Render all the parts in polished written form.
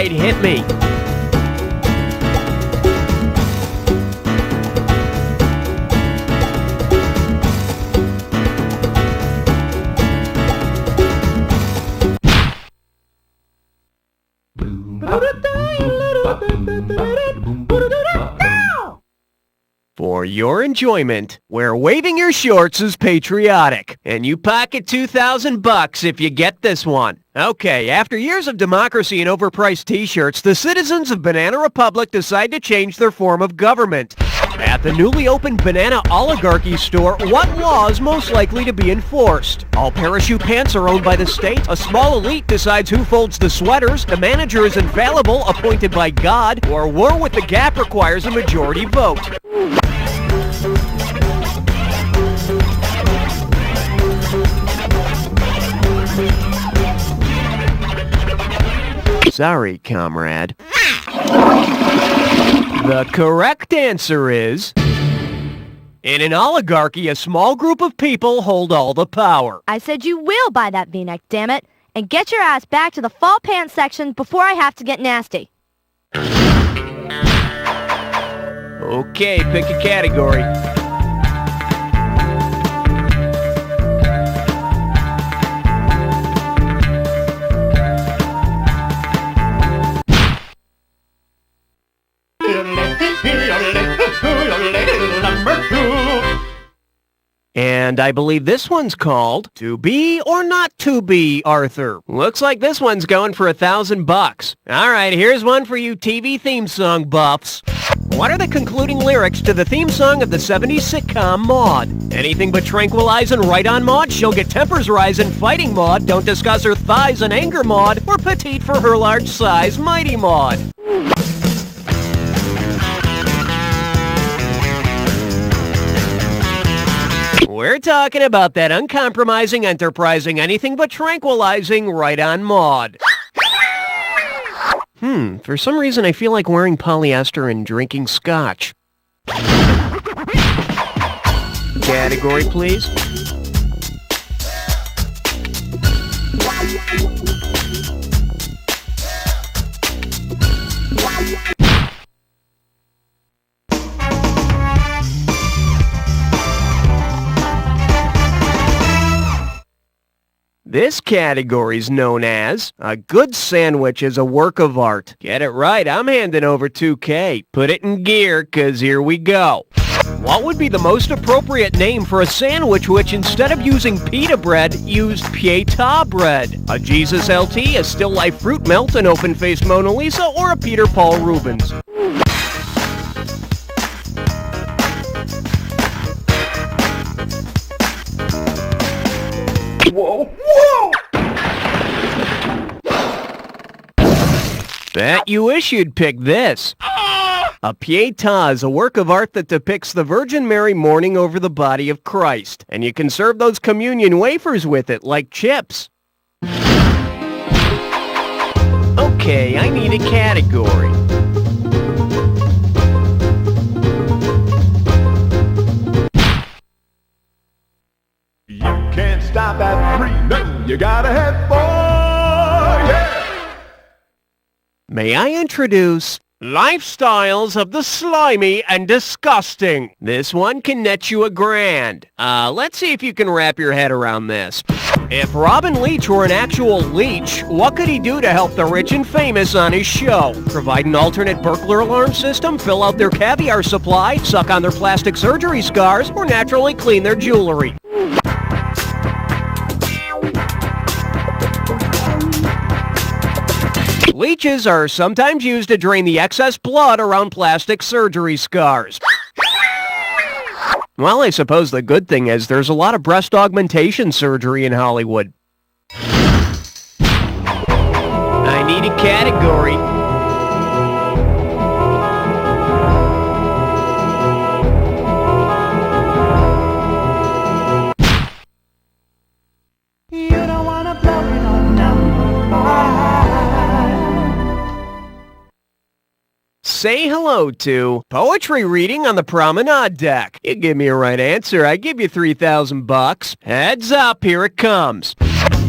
right, hit me. For your enjoyment, where waving your shorts is patriotic, and you pocket $2,000 if you get this one. Okay, after years of democracy and overpriced t-shirts, the citizens of Banana Republic decide to change their form of government. At the newly opened Banana Oligarchy store, what law is most likely to be enforced? All parachute pants are owned by the state, a small elite decides who folds the sweaters, the manager is infallible, appointed by God, or war with the Gap requires a majority vote. Sorry, comrade. The correct answer is... in an oligarchy, a small group of people hold all the power. I said you will buy that V-neck, damn it. And get your ass back to the fall pants section before I have to get nasty. Okay, pick a category. And I believe this one's called To Be or Not To Be, Arthur. Looks like this one's going for $1,000. Alright, here's one for you TV theme song buffs. What are the concluding lyrics to the theme song of the 70s sitcom Maude? Anything but tranquilize and right on Maude, she'll get tempers rising, fighting Maude, don't discuss her thighs and anger Maude, or petite for her large size, mighty Maude. We're talking about that uncompromising, enterprising, anything but tranquilizing right-on Maude. For some reason I feel like wearing polyester and drinking scotch. Category, please. This category's known as A Good Sandwich is a Work of Art. Get it right, I'm handing over $2K. Put it in gear, 'cause here we go. What would be the most appropriate name for a sandwich which, instead of using pita bread, used pieta bread? A Jesus LT, a still life fruit melt, an open-faced Mona Lisa, or a Peter Paul Rubens? Whoa! Whoa! Bet you wish you'd pick this. A pietà is a work of art that depicts the Virgin Mary mourning over the body of Christ, and you can serve those communion wafers with it like chips. Okay, I need a category. You can't stop at 3, no, you gotta head for, yeah! May I introduce Lifestyles of the Slimy and Disgusting. This one can net you $1,000. Let's see if you can wrap your head around this. If Robin Leach were an actual leech, what could he do to help the rich and famous on his show? Provide an alternate burglar alarm system, fill out their caviar supply, suck on their plastic surgery scars, or naturally clean their jewelry? Leeches are sometimes used to drain the excess blood around plastic surgery scars. Well, I suppose the good thing is there's a lot of breast augmentation surgery in Hollywood. I need a category. You don't wanna blow it on number 5. Say hello to poetry reading on the Promenade deck. You give me a right answer, I give you $3,000. Heads up, here it comes.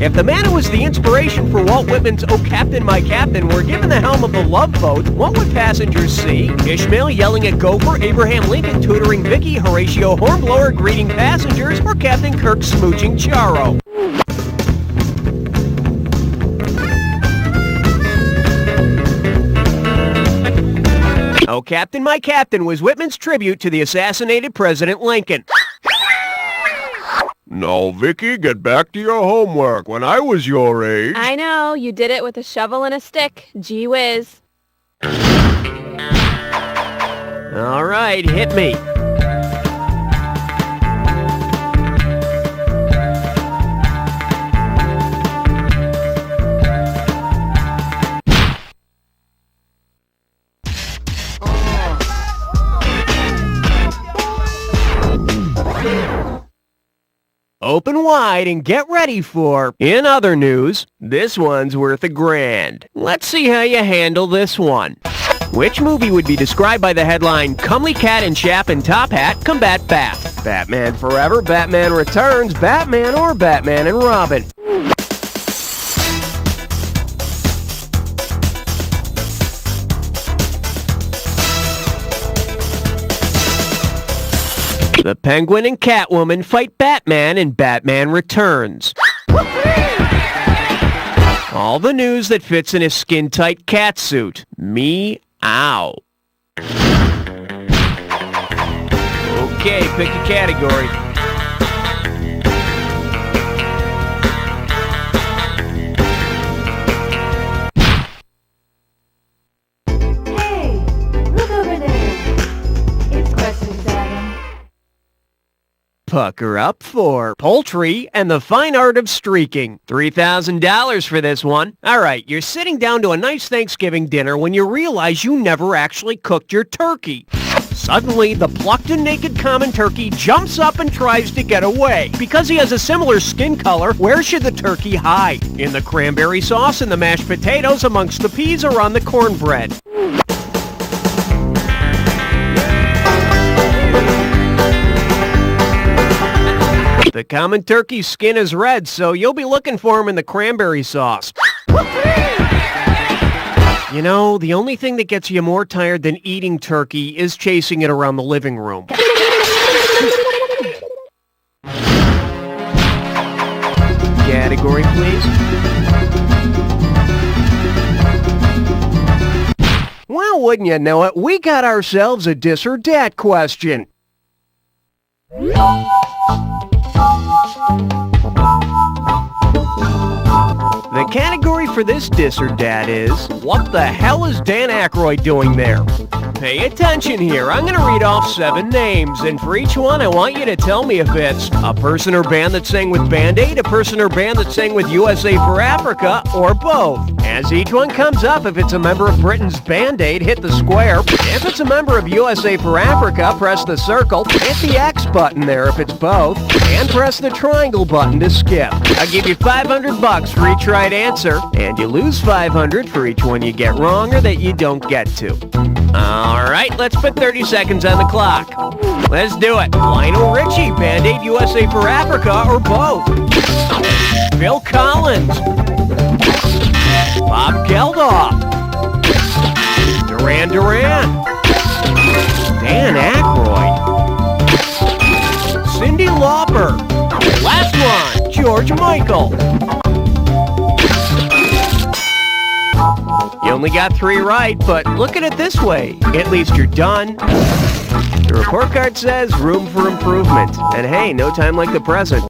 If the man who was the inspiration for Walt Whitman's "Oh Captain, My Captain" were given the helm of the Love Boat, what would passengers see? Ishmael yelling at Gopher, Abraham Lincoln tutoring Vicky, Horatio Hornblower greeting passengers, or Captain Kirk smooching Charo? "Oh Captain, My Captain" was Whitman's tribute to the assassinated President Lincoln. Now, Vicky, get back to your homework. When I was your age... I know, you did it with a shovel and a stick. Gee whiz. All right, hit me. Open wide and get ready for, in other news, this one's worth $1,000. Let's see how you handle this one. Which movie would be described by the headline, "Comely Cat in Chap and Top Hat Combat Bat"? Batman Forever, Batman Returns, Batman, or Batman and Robin? The Penguin and Catwoman fight Batman in Batman Returns. All the news that fits in a skin-tight catsuit. Me-ow. Okay, pick a category. Hey, look over there. It's question 7. Pucker up for poultry and the fine art of streaking. $3,000 for this one. All right, you're sitting down to a nice Thanksgiving dinner when you realize you never actually cooked your turkey. Suddenly, the plucked and naked common turkey jumps up and tries to get away. Because he has a similar skin color, where should the turkey hide? In the cranberry sauce, in the mashed potatoes, amongst the peas, or on the cornbread? The common turkey's skin is red, so you'll be looking for him in the cranberry sauce. You know, the only thing that gets you more tired than eating turkey is chasing it around the living room. Category, please. Well, wouldn't you know it, we got ourselves a dis or dat question. The category for this dis or dat is, what the hell is Dan Aykroyd doing there? Pay attention here. I'm going to read off 7 names, and for each one, I want you to tell me if it's a person or band that sang with Band-Aid, a person or band that sang with USA for Africa, or both. As each one comes up, if it's a member of Britain's Band-Aid, hit the square. If it's a member of USA for Africa, press the circle. Hit the X button there if it's both, and press the triangle button to skip. I'll give you $500 for each right answer, and you lose $500 for each one you get wrong or that you don't get to. All right, let's put 30 seconds on the clock. Let's do it. Lionel Richie, Band-Aid, USA for Africa, or both. Phil Collins. Bob Geldof. Duran Duran. Dan Aykroyd. Cyndi Lauper. Last one, George Michael. You only got 3 right, but look at it this way. At least you're done. The report card says room for improvement. And hey, no time like the present.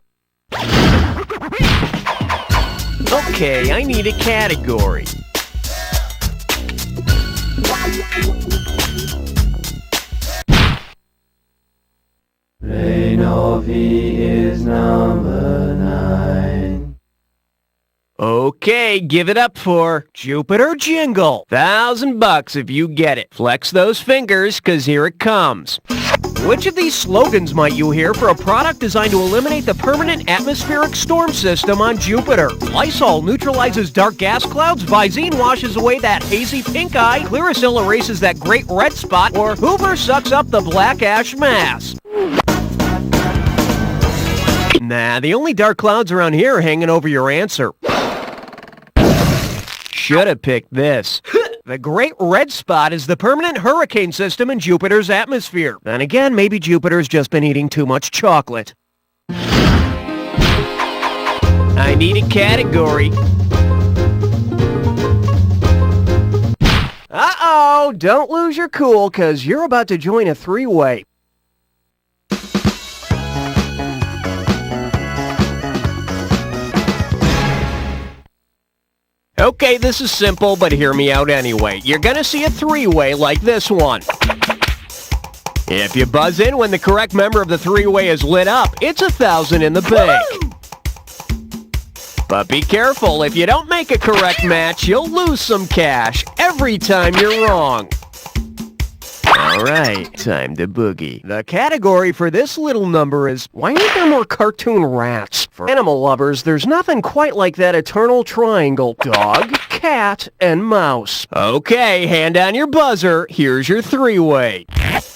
Okay, I need a category. Reinovi is number 9. Okay, give it up for Jupiter Jingle. $1,000 if you get it. Flex those fingers, 'cause here it comes. Which of these slogans might you hear for a product designed to eliminate the permanent atmospheric storm system on Jupiter? Lysol neutralizes dark gas clouds, Visine washes away that hazy pink eye, Clearasil erases that great red spot, or Hoover sucks up the black ash mass. Nah, the only dark clouds around here are hanging over your answer. Should have picked this. The Great Red Spot is the permanent hurricane system in Jupiter's atmosphere. And again, maybe Jupiter's just been eating too much chocolate. I need a category. Uh-oh, don't lose your cool, because you're about to join a three-way. Okay, this is simple, but hear me out anyway. You're gonna see a three-way like this one. If you buzz in when the correct member of the three-way is lit up, it's $1,000 in the bank. But be careful, if you don't make a correct match, you'll lose some cash every time you're wrong. Alright, time to boogie. The category for this little number is, why aren't there more cartoon rats? For animal lovers, there's nothing quite like that eternal triangle. Dog, cat, and mouse. Okay, hand on your buzzer. Here's your three-way. Woohoo!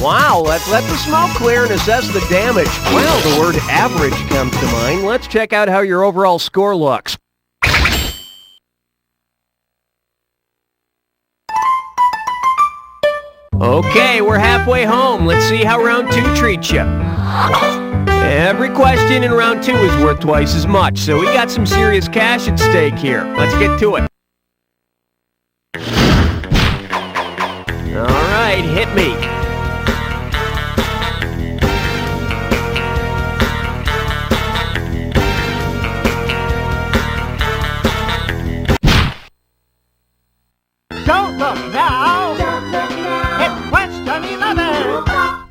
Wow, let's let the smoke clear and assess the damage. Well, the word average comes to mind. Let's check out how your overall score looks. Okay, we're halfway home. Let's see how round 2 treats you. Every question in round 2 is worth twice as much, so we got some serious cash at stake here. Let's get to it. All right, hit me. Don't look now. It's question 11.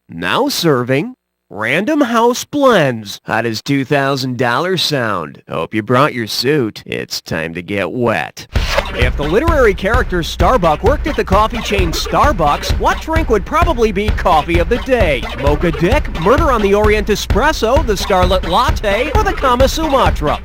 Now serving Random House Blends. How does $2,000 sound? Hope you brought your suit. It's time to get wet. If the literary character Starbuck worked at the coffee chain Starbucks, what drink would probably be coffee of the day? Mocha Dick, Murder on the Orient Espresso, the Scarlet Latte, or the Kama Sumatra?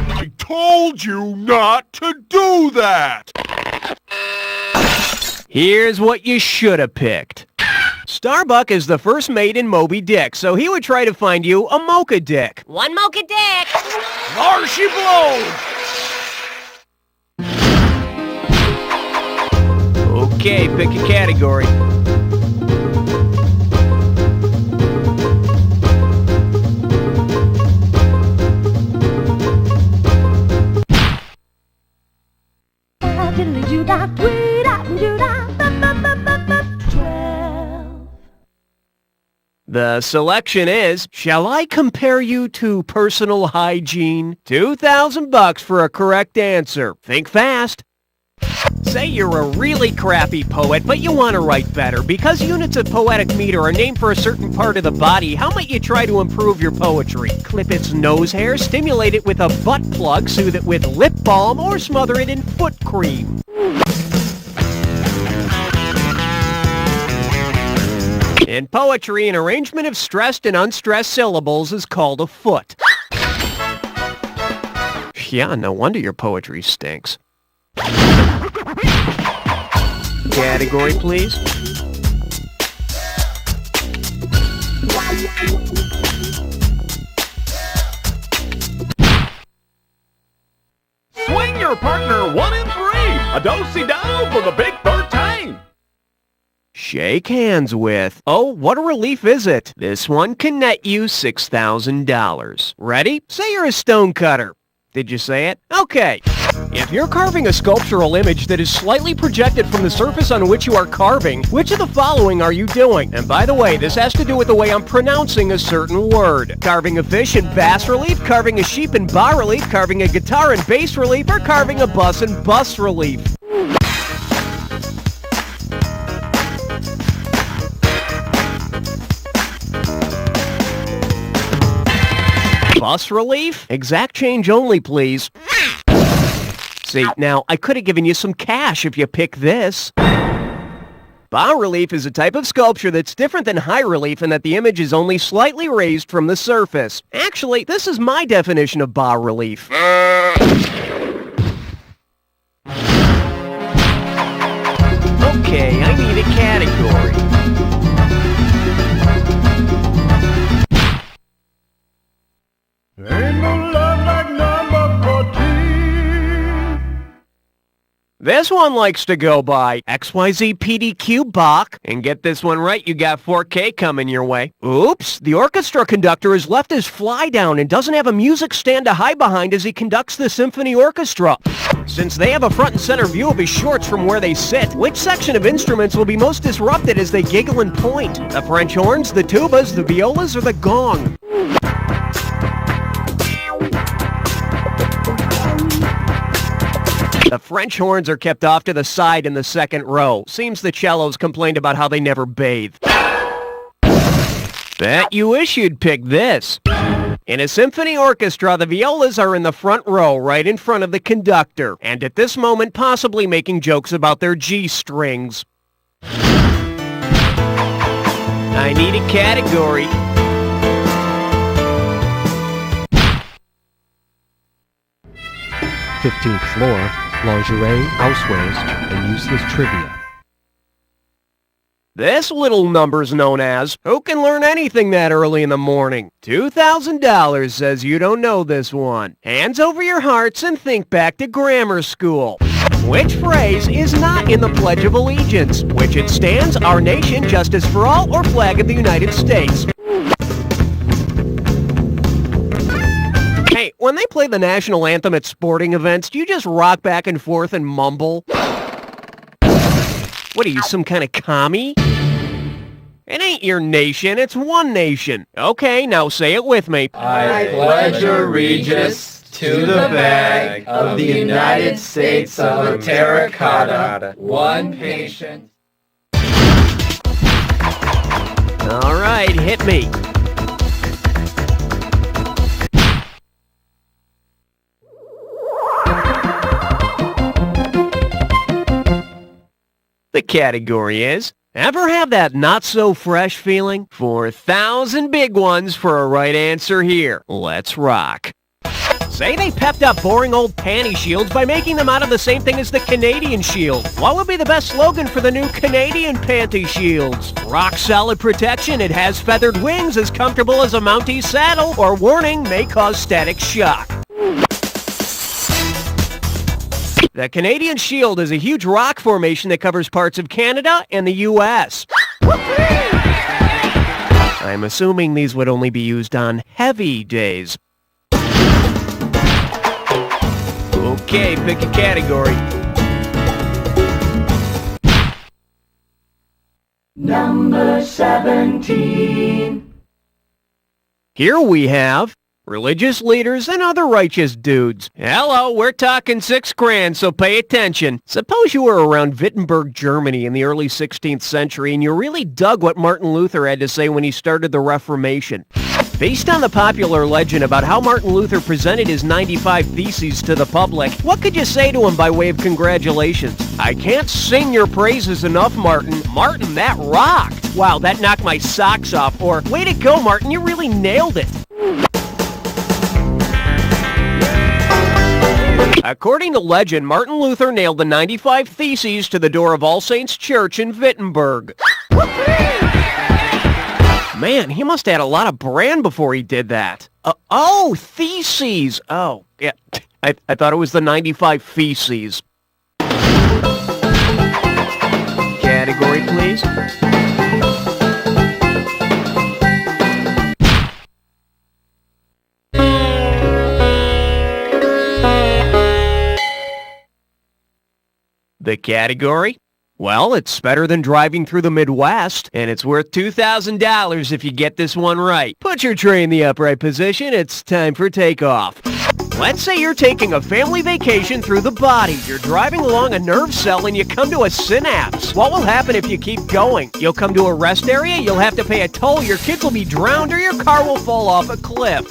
I told you not to do that! Here's what you should have picked. Starbuck is the first mate in Moby Dick, so he would try to find you a Mocha Dick. One Mocha Dick. There she blows! Okay, pick a category. The selection is, shall I compare you to personal hygiene? $2,000 for a correct answer. Think fast. Say you're a really crappy poet, but you want to write better. Because units of poetic meter are named for a certain part of the body, how might you try to improve your poetry? Clip its nose hair, stimulate it with a butt plug, soothe it with lip balm, or smother it in foot cream. In poetry, an arrangement of stressed and unstressed syllables is called a foot. Yeah, no wonder your poetry stinks. Category, please. Swing your partner 1 and 3! A do-si-do for the big 13! Shake hands with. Oh, what a relief is it? This one can net you $6,000. Ready? Say you're a stonecutter. Did you say it? Okay. If you're carving a sculptural image that is slightly projected from the surface on which you are carving, which of the following are you doing? And by the way, this has to do with the way I'm pronouncing a certain word. Carving a fish in bas relief, carving a sheep in bas relief, carving a guitar in bass relief, or carving a bus in bus relief. Bus relief? Exact change only, please. See, now, I could have given you some cash if you pick this. Bas relief is a type of sculpture that's different than high relief in that the image is only slightly raised from the surface. Actually, this is my definition of bas relief. Okay, I need a category. Ain't no love like number 14. This one likes to go by XYZ PDQ Bach. And get this one right, you got 4K coming your way. Oops, the orchestra conductor has left his fly down and doesn't have a music stand to hide behind as he conducts the symphony orchestra. Since they have a front and center view of his shorts from where they sit, which section of instruments will be most disrupted as they giggle and point? The French horns, the tubas, the violas, or the gong? The French horns are kept off to the side in the second row. Seems the cellos complained about how they never bathe. Bet you wish you'd pick this. In a symphony orchestra, the violas are in the front row, right in front of the conductor, and at this moment possibly making jokes about their G strings. I need a category. "15th floor, lingerie, housewares, and useless trivia." This little number's known as, who can learn anything that early in the morning? $2,000 says you don't know this one. Hands over your hearts and think back to grammar school. Which phrase is not in the Pledge of Allegiance? Which it stands, our nation, justice for all, or flag of the United States? Hey, when they play the national anthem at sporting events, do you just rock back and forth and mumble? What are you, some kind of commie? It ain't your nation, it's one nation. Okay, now say it with me. I pledge allegiance to the flag of the United States of Terracotta, one patient. All right, hit me. The category is, ever have that not-so-fresh feeling? 4,000 big ones for a right answer here. Let's rock. Say they pepped up boring old panty shields by making them out of the same thing as the Canadian shield. What would be the best slogan for the new Canadian panty shields? Rock-solid protection, it has feathered wings, as comfortable as a Mountie saddle, or warning, may cause static shock. The Canadian Shield is a huge rock formation that covers parts of Canada and the U.S. I'm assuming these would only be used on heavy days. Okay, pick a category. Number 17. Here we have religious leaders and other righteous dudes. Hello, we're talking $6,000, so pay attention. Suppose you were around Wittenberg, Germany in the early 16th century and you really dug what Martin Luther had to say when he started the Reformation. Based on the popular legend about how Martin Luther presented his 95 Theses to the public, what could you say to him by way of congratulations? I can't sing your praises enough, Martin. Martin, that rocked. Wow, that knocked my socks off. Or, way to go, Martin, you really nailed it. According to legend, Martin Luther nailed the 95 Theses to the door of All Saints Church in Wittenberg. Man, he must have had a lot of brand before he did that. Oh, Theses. Oh, yeah. I thought it was the 95 Feces. Category, please. The category? Well, it's better than driving through the Midwest, and it's worth $2,000 if you get this one right. Put your tray in the upright position. It's time for takeoff. Let's say you're taking a family vacation through the body. You're driving along a nerve cell and you come to a synapse. What will happen if you keep going? You'll come to a rest area, you'll have to pay a toll, your kids will be drowned, or your car will fall off a cliff.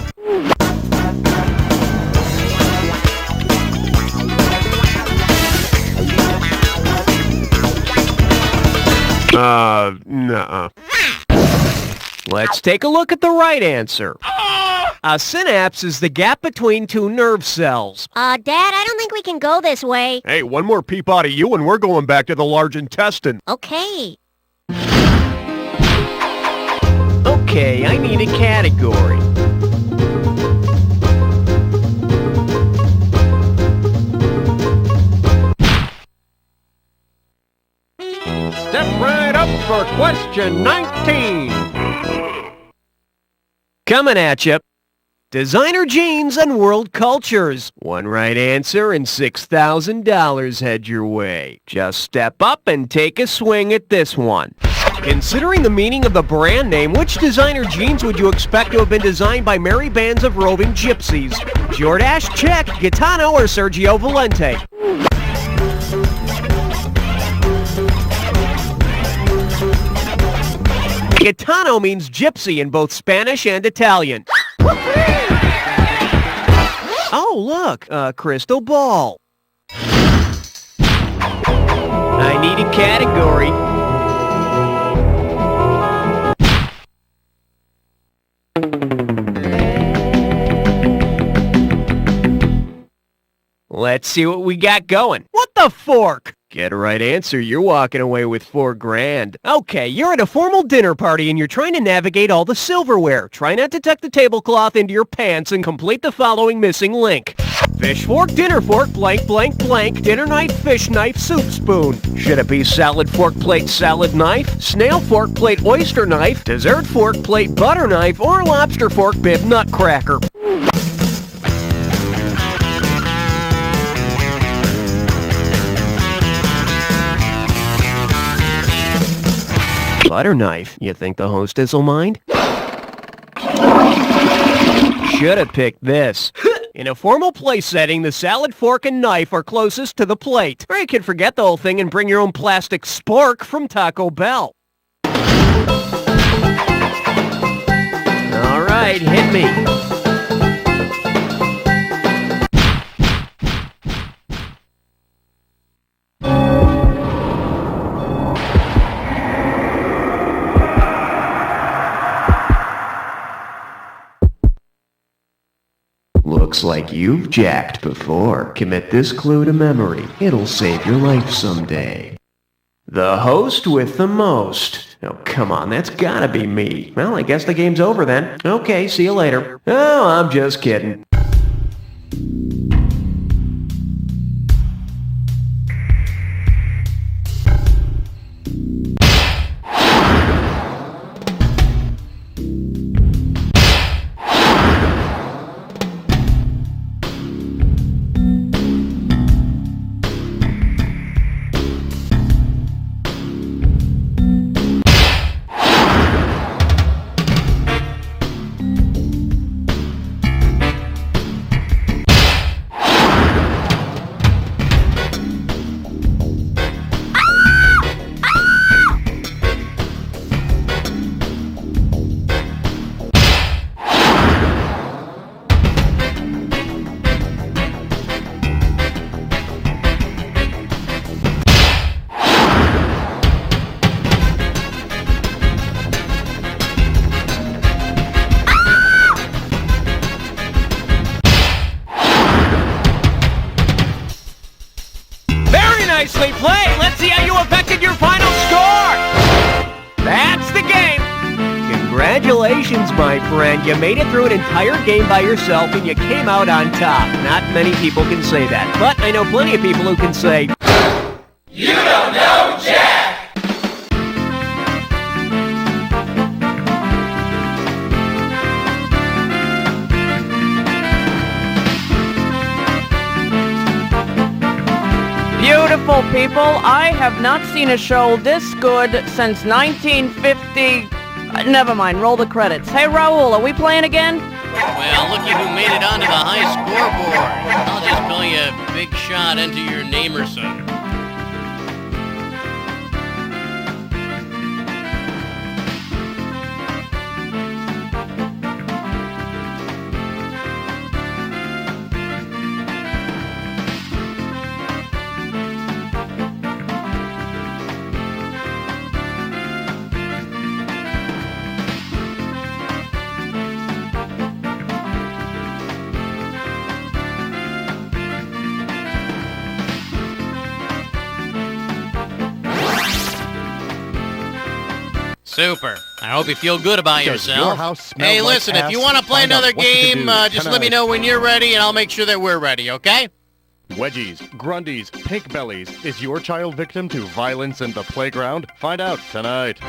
Nuh-uh. Let's take a look at the right answer. A synapse is the gap between two nerve cells. Dad, I don't think we can go this way. Hey, one more peep out of you and we're going back to the large intestine. Okay. Okay, I need a category. Step right up for question 19. Coming at you. Designer jeans and world cultures. One right answer and $6,000 head your way. Just step up and take a swing at this one. Considering the meaning of the brand name, which designer jeans would you expect to have been designed by merry bands of roving gypsies? Jordache, Check, Gitano, or Sergio Valente? Gitano means gypsy in both Spanish and Italian. Oh, look, a crystal ball. I need a category. Let's see what we got going. What the fork? Get a right answer, you're walking away with $4,000. Okay, you're at a formal dinner party and you're trying to navigate all the silverware. Try not to tuck the tablecloth into your pants and complete the following missing link. Fish fork, dinner fork, blank, blank, blank, dinner knife, fish knife, soup spoon. Should it be salad fork, plate, salad knife, snail fork, plate, oyster knife, dessert fork, plate, butter knife, or lobster fork, bib, nutcracker? Butter knife. You think the hostess will mind? Should have picked this. In a formal place setting, the salad fork and knife are closest to the plate. Or you can forget the whole thing and bring your own plastic spork from Taco Bell. All right, hit me. Looks like you've jacked before. Commit this clue to memory. It'll save your life someday. The host with the most. Oh, come on, that's gotta be me. Well, I guess the game's over then. Okay, see you later. Oh, I'm just kidding. Nicely played. Let's see how you affected your final score. That's the game. Congratulations, my friend. You made it through an entire game by yourself and you came out on top. Not many people can say that, but I know plenty of people who can say, You don't know Jack! beautiful. Well, people, I have not seen a show this good since 1950... never mind, roll the credits. Hey, Raul, are we playing again? Well, looky who made it onto the high scoreboard. I'll just call you a big shot into your Namerson. Super. I hope you feel good about yourself. Hey, listen, if you want to play another game, just let me know when you're ready, and I'll make sure that we're ready, okay? Wedgies, Grundies, Pink Bellies. Is your child victim to violence in the playground? Find out tonight.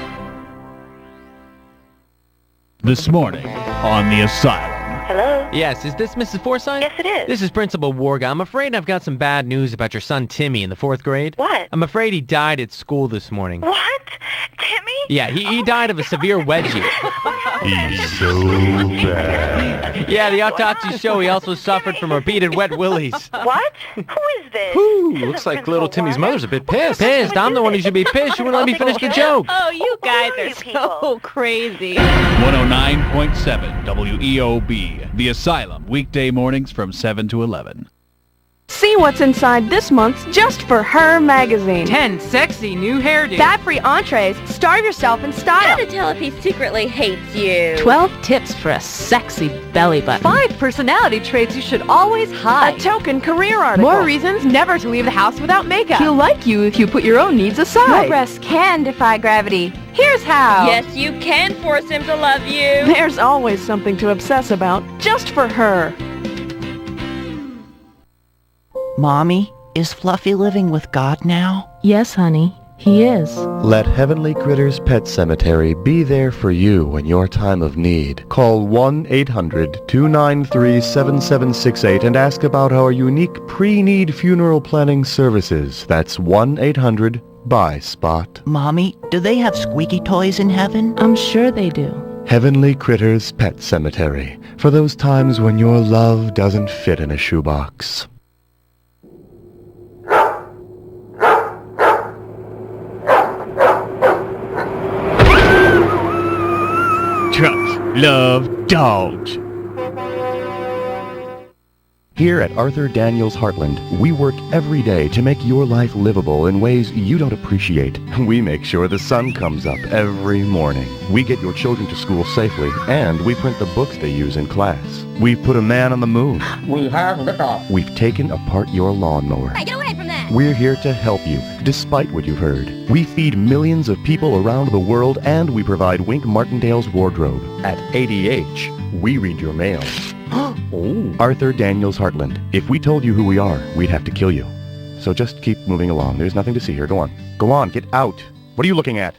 This morning on The Asylum. Hello? Yes, is this Mrs. Forsythe? Yes, it is. This is Principal Warga. I'm afraid I've got some bad news about your son Timmy in the 4th grade. What? I'm afraid he died at school this morning. What? Timmy? Yeah, he died of a severe wedgie. He's so bad. Yeah, the autopsy show he also suffered from repeated wet willies. What? Who is this? Ooh, This looks isn't like little Principal Timmy's Warga. mother's a bit pissed. Pissed? I'm the one who should be pissed. You wouldn't let me finish the joke. Oh, you guys are are you so people? crazy. 109.7 WEOB. The Asylum. Weekday mornings from 7 to 11. See what's inside this month's Just For Her magazine. 10 sexy new hairdos. Fat-free entrees. Starve yourself in style. How to tell if he secretly hates you. 12 tips for a sexy belly button. 5 personality traits you should always hide. A token career article. More reasons never to leave the house without makeup. He'll like you if you put your own needs aside. Your breasts can defy gravity. Here's how. Yes, you can force him to love you. There's always something to obsess about. Just for her. Mommy, is Fluffy living with God now? Yes, honey, he is. Let Heavenly Critters Pet Cemetery be there for you in your time of need. Call 1-800-293-7768 and ask about our unique pre-need funeral planning services. That's 1-800-BUY-SPOT. Mommy, do they have squeaky toys in heaven? I'm sure they do. Heavenly Critters Pet Cemetery. For those times when your love doesn't fit in a shoebox. Trucks love dogs. Here at Arthur Daniels Heartland, we work every day to make your life livable in ways you don't appreciate. We make sure the sun comes up every morning. We get your children to school safely, and we print the books they use in class. We've put a man on the moon. We have liftoff. We've taken apart your lawnmower. Hey, get away from that! We're here to help you, despite what you've heard. We feed millions of people around the world, and we provide Wink Martindale's wardrobe. At ADH, we read your mail. Oh. Arthur Daniels Heartland. If we told you who we are, we'd have to kill you. So just keep moving along. There's nothing to see here. Go on. Go on, get out. What are you looking at?